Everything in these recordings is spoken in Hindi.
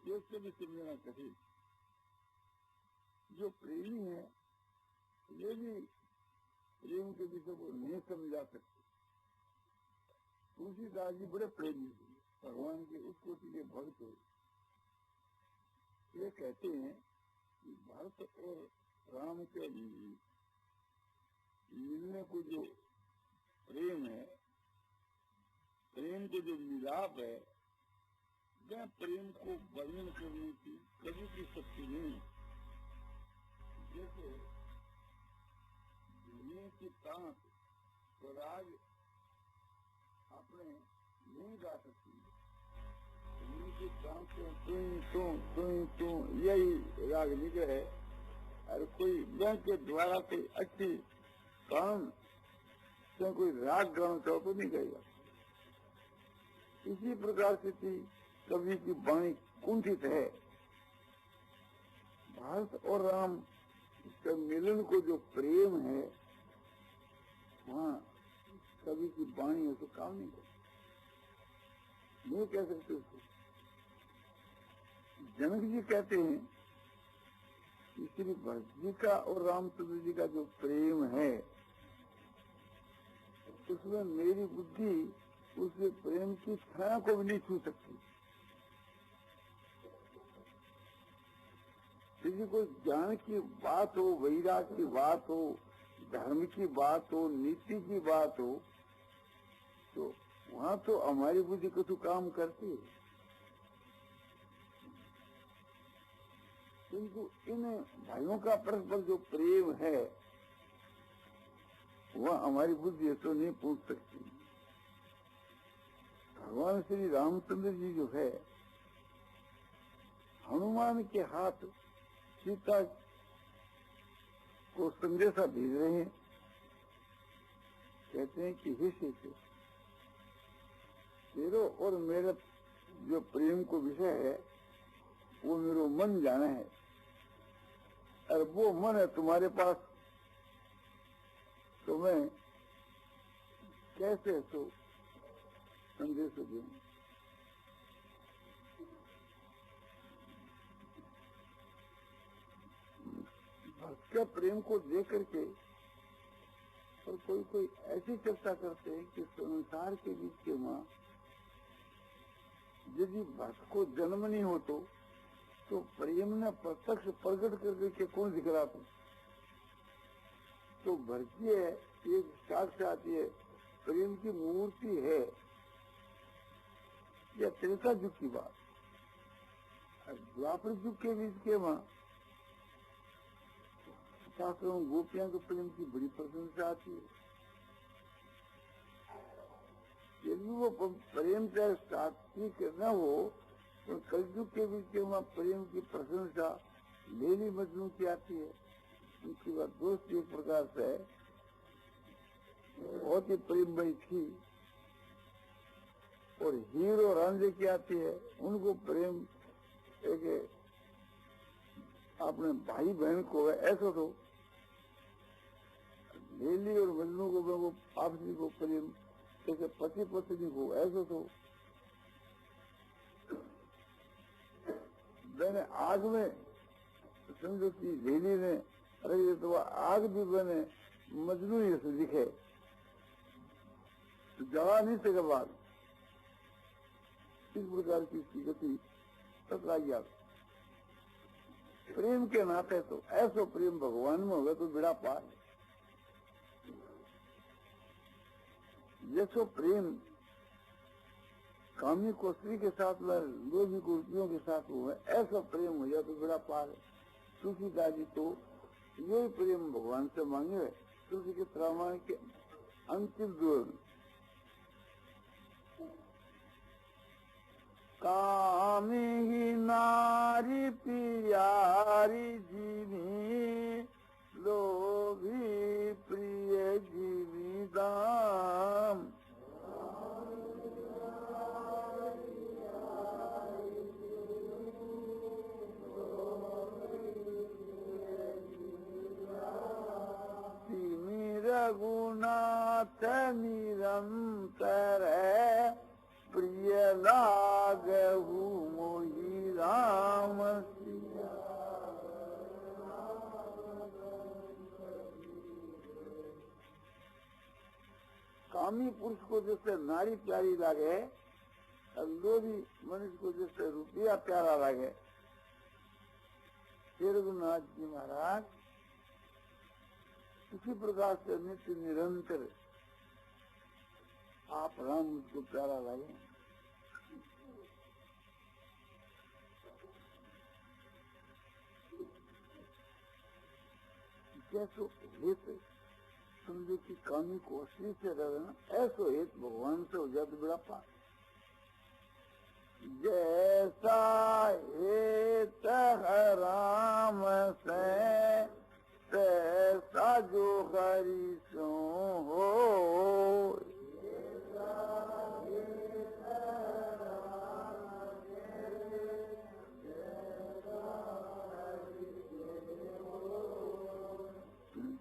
ये उससे भी समझना कठिन। जो प्रेमी है ये भी प्रेम के विषय को नहीं समझा सकते। तुलसीदास जी बड़े प्रेमी थे, भगवान के उस कोटि के भक्त हुए। ये कहते हैं कि भरत और राम के मिलने को जो प्रेम है, प्रेम को जो मिलाप है, वह प्रेम को वर्णन करने की कभी की शक्ति नहीं। जैसे दुनिया की ताक स्वराज अपने नहीं गा सकती, दुनिया की ताक तो यही राग निकले है। और कोई बैंक के द्वारा कोई अच्छी काम से कोई राग गाना चाहो तो नहीं कहेगा। इसी प्रकार से थी कवि की वाणी कुंठित है। भारत और राम के मिलन को जो प्रेम है, हाँ कवि की वाणी है तो काम नहीं करती, नहीं कह सकते उसको। जनक जी कहते हैं कि श्री भरत जी का और रामचंद्र जी का जो प्रेम है, उसमें मेरी बुद्धि उसके प्रेम की छाया को भी नहीं छू सकती। किसी को ज्ञान की बात हो, वैराग की बात हो, धर्म की बात हो, नीति की बात हो, तो वहाँ तो हमारी बुद्धि कुछ काम करती है। किंतु इन भाइयों का परस्पर जो प्रेम है वह हमारी बुद्धि तो नहीं पूछ सकती। भगवान श्री रामचंद्र जी जो है, हनुमान के हाथ सीता को संदेशा भेज रहे हैं। कहते हैं कि हे सीते, तेरो और मेरे जो प्रेम को विषय है वो मेरा मन जाना है, और वो मन है तुम्हारे पास, तो मैं कैसे तो संदेश दूं। भक्त के प्रेम को देख करके और कोई ऐसी चर्चा करते हैं कि संसार के बीच के माँ यदि भक्त को जन्म नहीं हो तो प्रेम ने प्रत्यक्ष प्रकट करके कौन दिखला तो भरती है, एक साक्षात ये प्रेम की मूर्ति है। या त्रेता युग की बात, द्वापर युग के बीच के वहां शास्त्रों गोपियां के प्रेम की बड़ी प्रशंसा आती है। यदि वो प्रेम चाहे सात्विक न हो तो कलयुग के बीच के वहां प्रेम की प्रशंसा लेली मजनू की आती है। उनकी बात दोस्त एक प्रकार से बहुत ही प्रेममयी थी। और हीरो रांझे की आती है, उनको प्रेम एक अपने भाई बहन को है ऐसा तो। लेली और मजनू को वो आपसी को प्रेम जैसे पति पत्नी को ऐसा तो। मैंने आग में समझो कि लेली ने अरे तो आग भी बने मजनू ही से दिखे तो जवा नहीं सके बात। इस प्रकार की गति टकराई। प्रेम के नाते तो ऐसा प्रेम भगवान में होगा तो बिड़ा पार। जैसो प्रेम कामी को स्त्री के साथ में, लोभी को रुपयों के साथ हुआ, ऐसा प्रेम हो जाए तो बिड़ा पार है। तुलसीदास जी तो यही प्रेम भगवान से मांगे है। तुलसी के रामायण के अंतिम दुआ में कामी ही नारी प्यारी जीवी, लोभी प्रिय जीवी दाम। रघुनाथ निरंतर प्रिय लागहु मोहि राम। कामी पुरुष को जैसे नारी प्यारी लागे और लोभी मनुष्य को जैसे रुपया प्यारा लागे, श्री रघुनाथ जी महाराज इसी प्रकार से नित्य निरंतर आप राम मुझको प्यारा लगे। जैसो हित समझो कि कामी को असली से रहना, ऐसो हित भगवान से हो जाए तो बड़ा पार। जैसा हित है राम से तैसा जो हरि सो हो।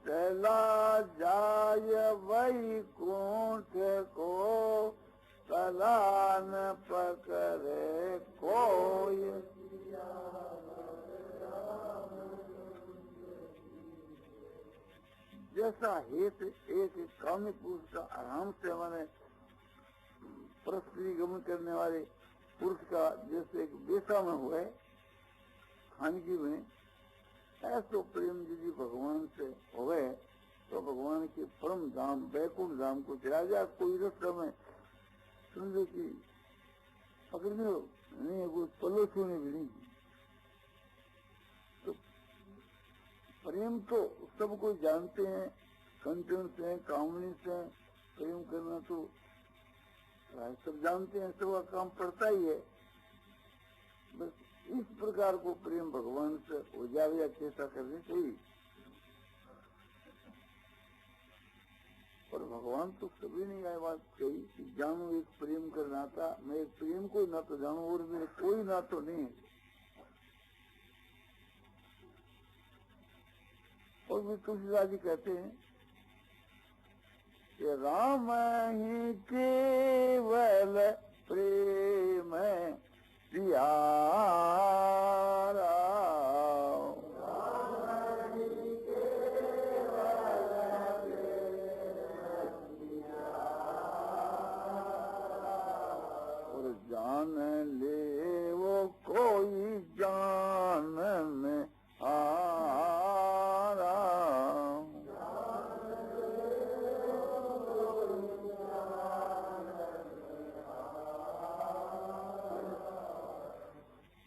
चला जाय वैकुंठ को कला न पकड़े कोई। जैसा हित एक कामी पुरुष का आराम से माने परस्त्री गमन करने वाले पुरुष का जैसे एक बेसा में हुए खानगी में, ऐसो प्रेम यदि भगवान से होवे तो भगवान के परम धाम वैकुंठ धाम को चला जाए। कोई रास्ते में समझो कि पकड़ने नहीं, कोई पल्लो छूने भी नहीं। तो प्रेम तो सब कोई जानते हैं, कंचन से कामनी से प्रेम करना तो सब जानते हैं, सबका काम पड़ता ही है। बस इस प्रकार को प्रेम भगवान से हो जाए या कैसा करनी चाहिए। और भगवान तो कभी नहीं आए बात कही कि जानू एक प्रेम करना था, मैं एक प्रेम को ना तो जानू और मेरे कोई ना तो नहीं। और भी तुलसीदास जी कहते हैं कि राम ही केवल प्रेम प्यारा। और जान ले वो कोई जानन हारा।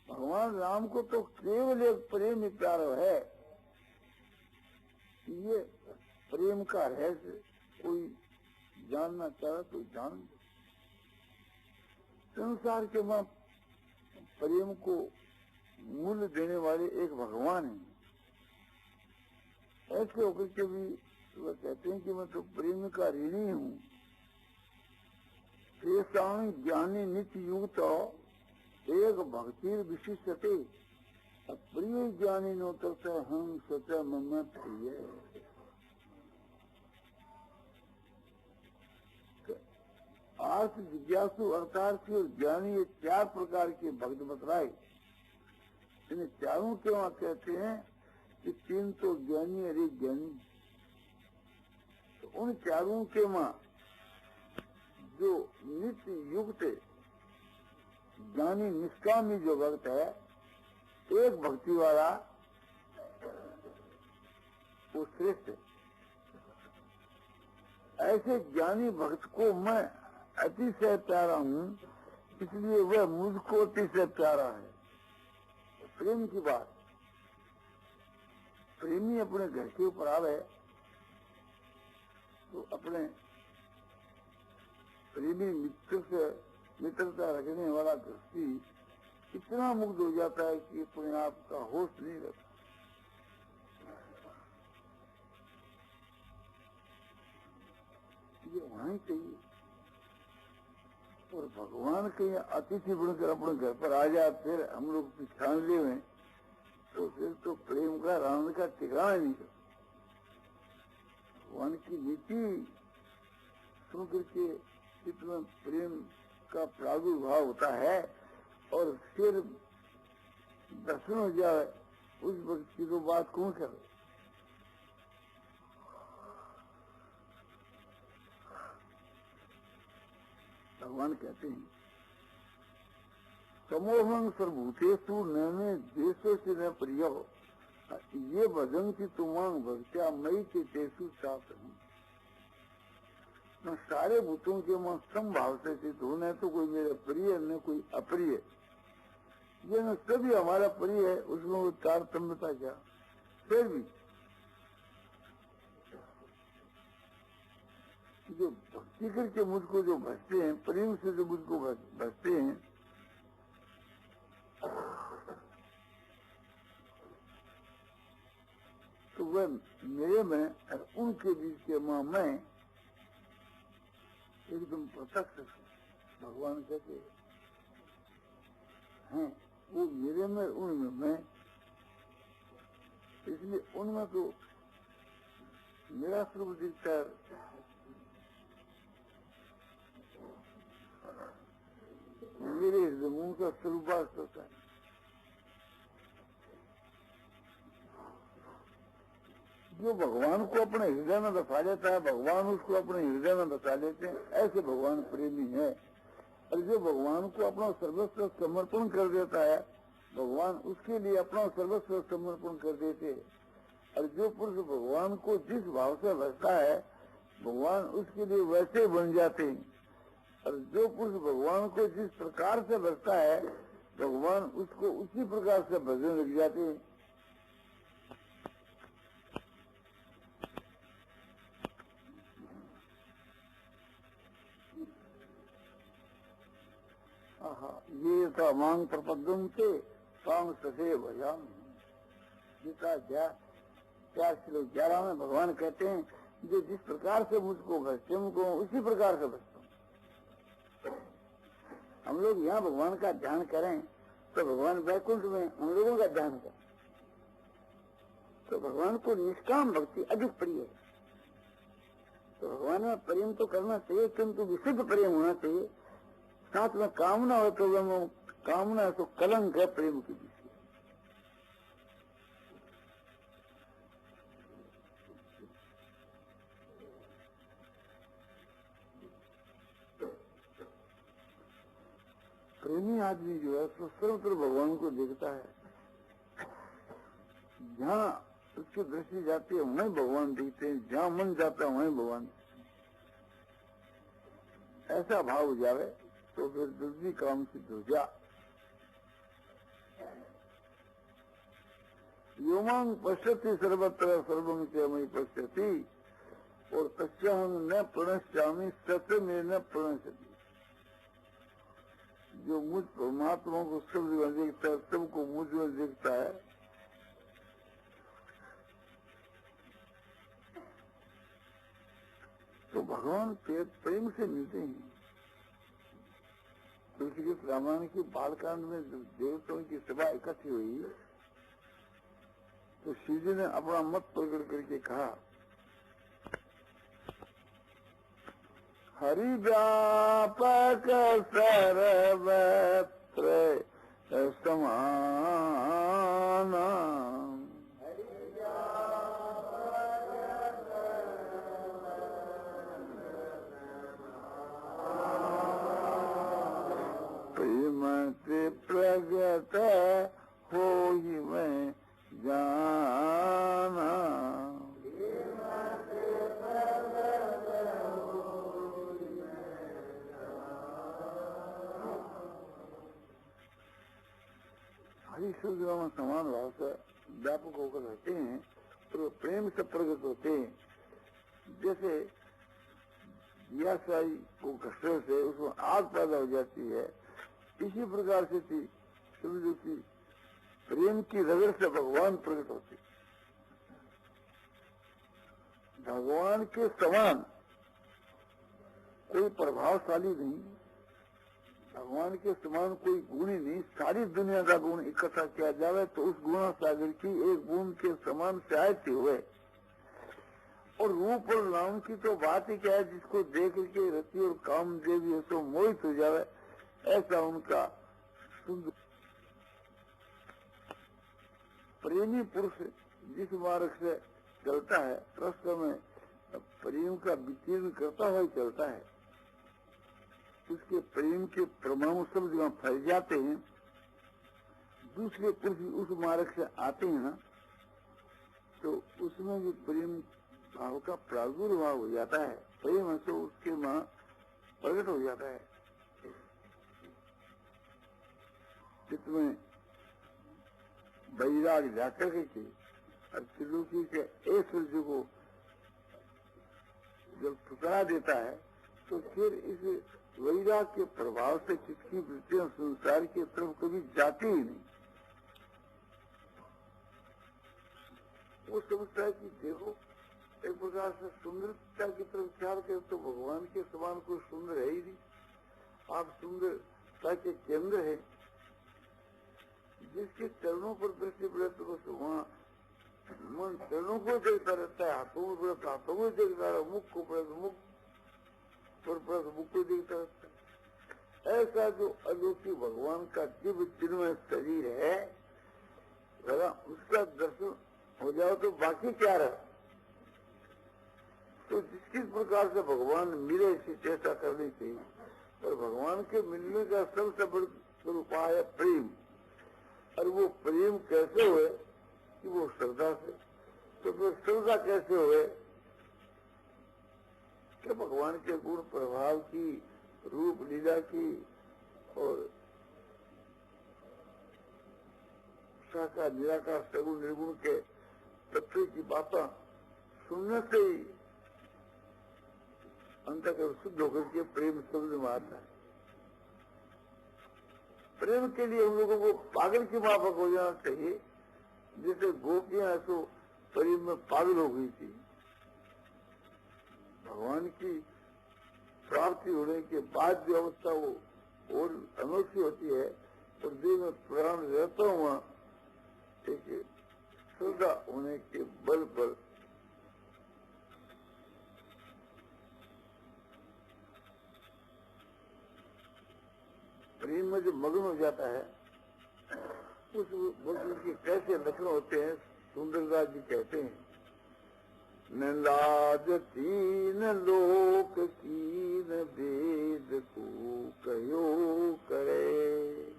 भगवान राम को तो केवल एक प्रेम ही प्यारा है। ये प्रेम का रहस्य कोई जानना चाहे तो जान। संसार के वहाँ प्रेम को मूल्य देने वाले एक भगवान है। ऐसे होकर के भी वह कहते हैं कि मैं तो प्रेम का ऋणी हूँ। शेषांग ज्ञानी नित्य युक्त एक भक्ति विशिष्टते प्रिय ज्ञानी नो तथा हम सचा मम प्रिय। अर्थ जिज्ञासु अर्थार्थी और ज्ञानी ये चार प्रकार के भक्त बतलाए। इन्हें चारों के वहां कहते हैं कि तीन तो ज्ञानी और एक ज्ञानी। तो उन चारों के वहां जो नित्य युक्त ज्ञानी निष्कामी जो भक्त है, एक भक्ति वाला वो श्रेष्ठ है। ऐसे ज्ञानी भक्त को मैं अतिशय प्यारा हूँ, इसलिए वह मुझको अतिशय प्यारा है। प्रेम की बात, प्रेमी अपने घर के ऊपर आवे तो अपने प्रेमी मित्र से मित्रता रखने वाला व्यक्ति इतना मुग्ध हो जाता है कि अपने आप का होश नहीं रहता। ये होना ही चाहिए। और भगवान के अतिथि बनकर अपने घर पर आ जाए, फिर हम लोग पिछाड़ ले में, तो फिर तो प्रेम का आनंद का ठिकाना नहीं। भगवान की नीति सुन करके इतना प्रेम का प्रादुर्भाव होता है और फिर दर्शन हो जाए, उस वक्त की तो बात कौन करे। भगवान कहते हैं समोहं सर्वभूतेषु नैने देशों न प्रिय, ये भजन की तुमांग भक्त्या मई के तेसु चाप हूँ। मैं सारे भूतों के मन समभाव से चित हूँ, न तो कोई मेरा प्रिय न कोई अप्रिय, ये न सभी हमारा प्रिय है, उसमें वो तारतम्यता क्या। फिर भी जो भक्ति करके मुझको जो भजते हैं, प्रेम से जो मुझको भजते हैं, तो वह मेरे में और उनके बीच के मां मैं एकदम प्रत्यक्ष भगवान कहते हैं, वो मेरे में उनमें मैं, इसलिए उनमें तो मेरा स्वरूप दिखता है, मेरे हृदय उनका स्वरूप होता है। जो भगवान को अपने हृदय में बसा लेता है, भगवान उसको अपने हृदय में बसा लेते हैं, ऐसे भगवान प्रेमी है। और जो भगवान को अपना सर्वस्व समर्पण कर देता है, भगवान उसके लिए अपना सर्वस्व समर्पण कर देते हैं। और जो पुरुष भगवान को जिस भाव से भजता है, भगवान उसके लिए वैसे बन जाते हैं। और जो पुरुष भगवान को जिस प्रकार से भजता है, भगवान उसको उसी प्रकार से भजने लग जाते हैं। ये था मांग प्रपद्यम के स्वांग ससे भजाम। गीता 4:11 में भगवान कहते हैं, जो जिस प्रकार से मुझको भजते उनको उसी प्रकार से भजता हूँ। हम लोग यहाँ भगवान का ध्यान करें तो भगवान वैकुंठ में हम लोगों का ध्यान करें, तो भगवान को निष्काम भक्ति अधिक प्रिय है। तो भगवान में प्रेम तो करना चाहिए, किंतु विशुद्ध प्रेम होना चाहिए। साथ में कामना हो तो कामना है तो कलंक है प्रेम के पीछे। प्रेमी आदमी जो है तो सर्वत्र भगवान को देखता है, जहाँ उसकी दृष्टि जाती है वहीं भगवान दिखते हैं, जहाँ मन जाता है वहीं भगवान। ऐसा भाव हो जावे तो फिर दूसरी काम सिद्ध हो जा। योमांग पश्यति सर्वत्र सर्वम च मयि पश्यति, और तस्याहं न प्रणश्यामि सत में न प्रणश्यति। जो मुझ परमात्मा को सब जगह देखता है, सबको मुझ में देखता है, तो भगवान प्रेम से मिलते हैं। तुलसीदास रामायण की बालकांड में देवताओं की सभा इकट्ठी हुई, तो शिव जी ने अपना मत प्रकट करके कहा, हरि व्यापक सर्वत्र समान, प्रगट हो ही मैं जाना। हरि शब्द में समान भाव से व्यापक होकर रहते हैं तो प्रेम से प्रगट होते हैं। जैसे दियाशाही को घसने से उसमें आग पैदा हो जाती है, इसी प्रकार से थी समझो कि प्रेम की रगड़ से भगवान प्रकट होते। भगवान के समान कोई प्रभावशाली नहीं, भगवान के समान कोई गुणी नहीं। सारी दुनिया का गुण इकट्ठा किया जाए तो उस गुण सागर की एक बूंद के समान सहायता हुए। और रूप और नाम की तो बात ही क्या है, जिसको देख के रति और काम देवी तो मोहित हो जावे, ऐसा उनका सुंदर। प्रेमी पुरुष जिस मार्ग से चलता है, प्रश्न में प्रेम का विकीर्ण करता हुआ चलता है। उसके प्रेम के परमाणु सब जगह फैल जाते हैं। दूसरे पुरुष उस मार्ग से आते हैं ना, तो उसमें भी प्रेम भाव का प्रादुर्भाव हो जाता है। प्रेम तो उसके वहां प्रकट हो जाता है। चित्त में वैराग जाकर के और त्रिलोकी के ऐश्वर्य को जब ठुकरा देता है, तो फिर इस वैराग के प्रभाव से चित्त की वृत्तियां संसार की तरफ कभी जाती ही नहीं। वो समझता है कि देखो, एक प्रकार से सुंदरता की तरफ ख्याल करे तो भगवान के समान कोई सुंदर है ही नहीं। आप सुंदरता के केंद्र है। जिसके चरणों पर दृष्टि पड़े तो बस वहाँ मन चरणों को देखता रहता है, हाथों में पड़े तो हाथों को देखता रहता है, मुख को पड़े तो मुख पर पड़े तो मुख को देखता रहता है। ऐसा जो अलौकिक भगवान का दिव्य चिन्मय शरीर है, उसका दर्शन हो जाओ तो बाकी क्या रहा। तो जिस किस प्रकार से भगवान मिले इसी चेष्टा करनी चाहिए। और भगवान के मिलने का सबसे बड़ा उपाय है प्रेम। और वो प्रेम कैसे हुए कि वो श्रद्धा से। तो फिर श्रद्धा कैसे हुए कि भगवान के गुण प्रभाव की, रूप लीला की और साकार निराकार सगुण निर्गुण के तत्व की बातें सुनने से ही अंतःकरण शुद्ध होकर के प्रेम शब्द में आता है। प्रेम के लिए हम लोगों को पागल की माफक हो जाना चाहिए। जैसे गोपियां तो प्रेम में पागल हो गई थी। भगवान की प्राप्ति होने के बाद जो अवस्था वो और अनोखी होती है, और देह में प्राण रहता हुआ एक श्रद्धा होने के बल पर प्रेम में जो मग्न हो जाता है, उस वक्त के कैसे लक्षण होते हैं सुंदरदास जी कहते हैं, न लाज तीन लोक की न वेद को कहो करे,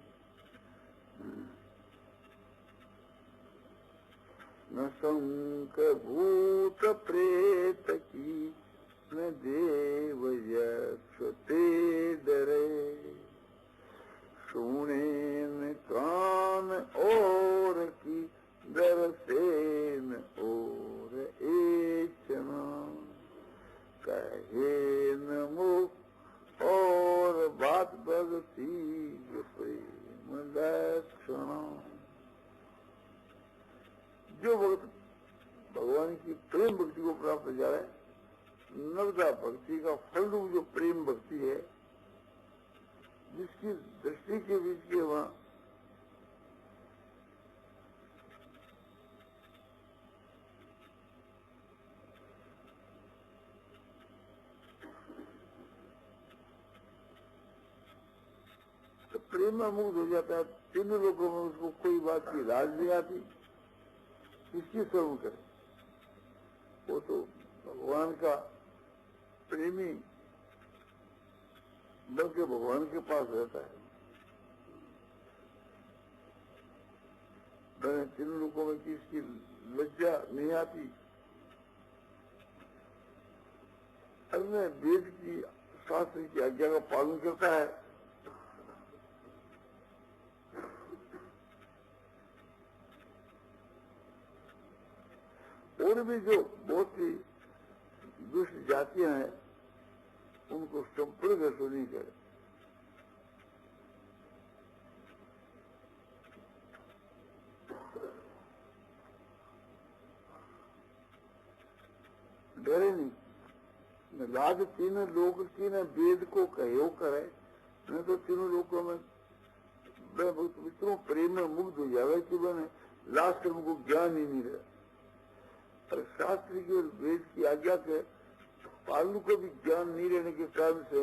न शंक भूत प्रेत की न देव यक्ष ते डरे, सुने न कान और की दरसेन और एचना, कहे न मुख और बात भगती प्रेम लक्षणा। जो भक्त भगवान की प्रेम भक्ति को प्राप्त हो जा रहा है, नवदा भक्ति का फल रूप जो प्रेम भक्ति है, जिसकी दृष्टि के बीच के वहां तो प्रेम में मुक्त हो जाता है। तीनों लोगों में उसको कोई बात की लाज नहीं आती, किसकी शर्म करे। वो तो भगवान का प्रेमी बल्कि भगवान के पास रहता है। तीनों लोगों में किसकी लज्जा नहीं आती। अन्य वेद की शास्त्र की आज्ञा का पालन करता है। और भी जो बहुत सी दुष्ट जातियां हैं, उनको संपर्क ऐसा नहीं करे। डरे नहीं। न लाज तीनों लोक की न वेद को कहो करे, न तो तीनों लोगों में मित्रों प्रेम में मुग्ध हो जावे कि मैंने लास्ट में को ज्ञान ही नहीं रहा। और शास्त्र की और वेद की आज्ञा के पालू को भी ज्ञान नहीं रहने के कारण से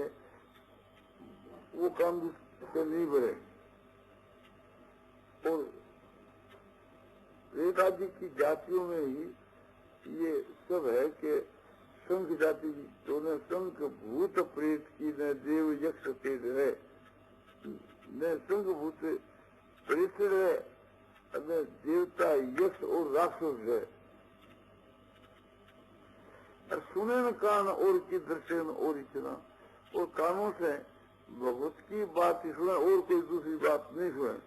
वो काम से नहीं बढ़े। और रेखाजी की जातियों में ही ये सब है कि शंख जाति की तो न शंख भूत प्रेत की न देव यक्ष तेज है, न शंख भूत प्रेत है, न देवता यक्ष और राक्षस है। और सुने न कान और की दर्शन और इतना, और कानों से भगवत की बात ही सुने और कोई दूसरी बात नहीं सुने,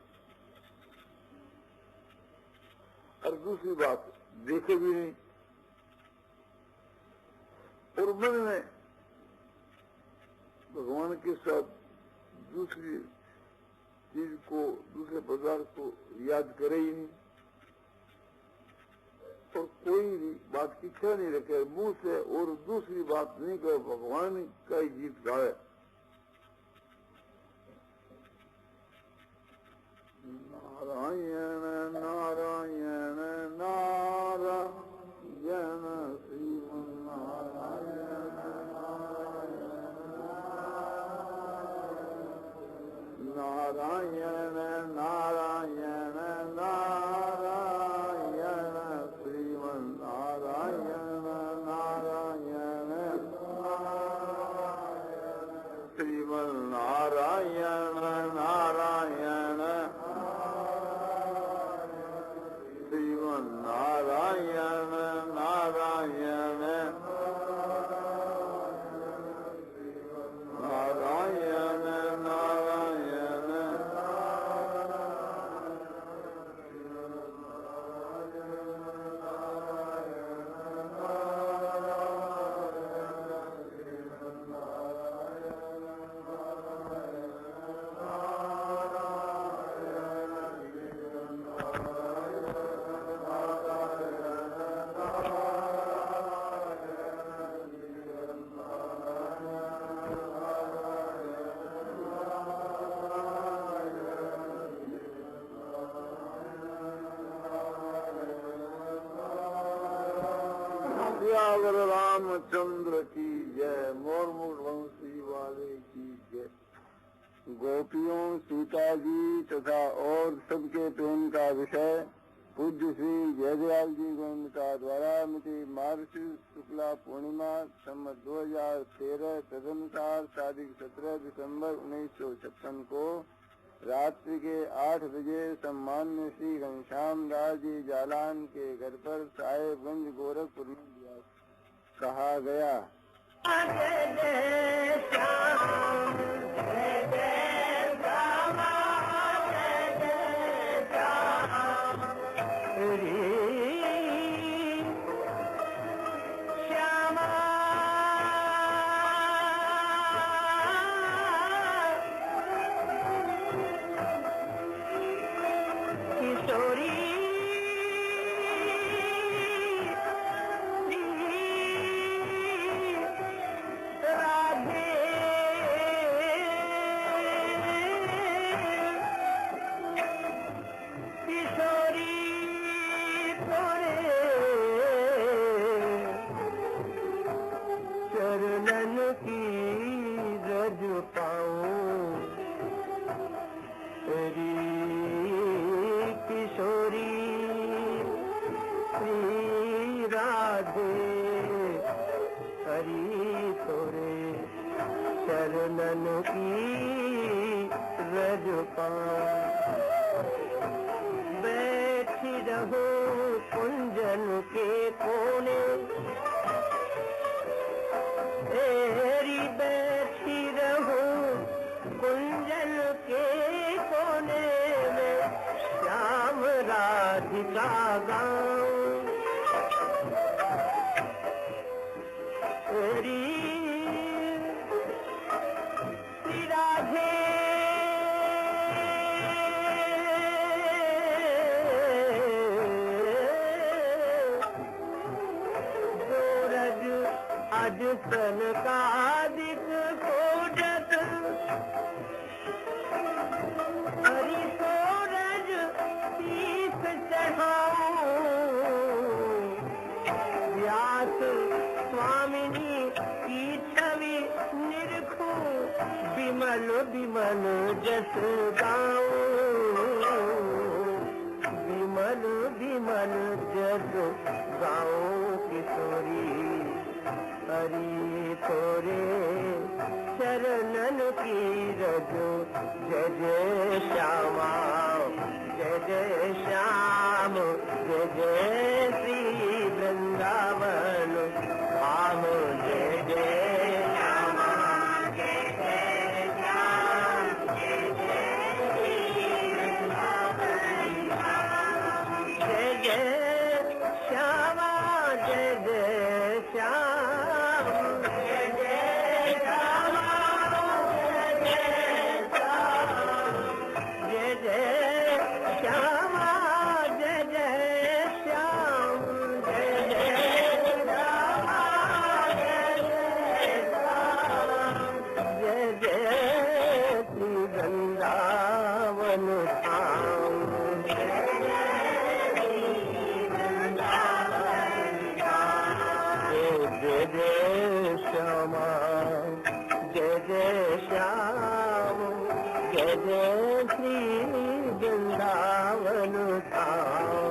और दूसरी बात देखे भी नहीं, और मन में भगवान के साथ दूसरी चीज को, दूसरे पदार्थ को याद करे ही नहीं, और कोई भी बात की इच्छा नहीं रखे मुंह से, और दूसरी बात नहीं करे, भगवान का ही गीत गाए। नारायण नारायण नारायण नारायण नारायण नारायण श्रीमन नारायण नारायण श्रीमन नारायण नारायण श्रीमन नारायण नारायण नारायण नारायण सियावर रामचंद्र की जय, मोरमुख वंशी वाले की जय। गोपियों, सीता जी तथा और सबके प्रेम का विषय पूज्य श्री जयदयाल जी गोविंद का द्वारा मिति मार्गशीर्ष शुक्ला पूर्णिमा संवत 2013 तदनुसार तारीख 17 दिसंबर 1956 को रात्रि के 8 बजे सम्मान्य श्री घनश्याम दास जी जालान के घर पर साहेबगंज गोरखपुर में कहा गया। चरणन की रज बैठी रहो कुंजन के कोने, तेरी बैठी रहो कुंजन के कोने में, श्याम राधिका गाँव तेरी सन का दिख खोजत हरि सूरज तीस चढ़ाऊं, व्यास स्वामिनी की छवि निरखूं, विमल विमल जस गाऊं, विमल विमल जस गाऊं किशोरी जय जय श्यामा जय जय श्याम जय जय श्री वृंदावन धाम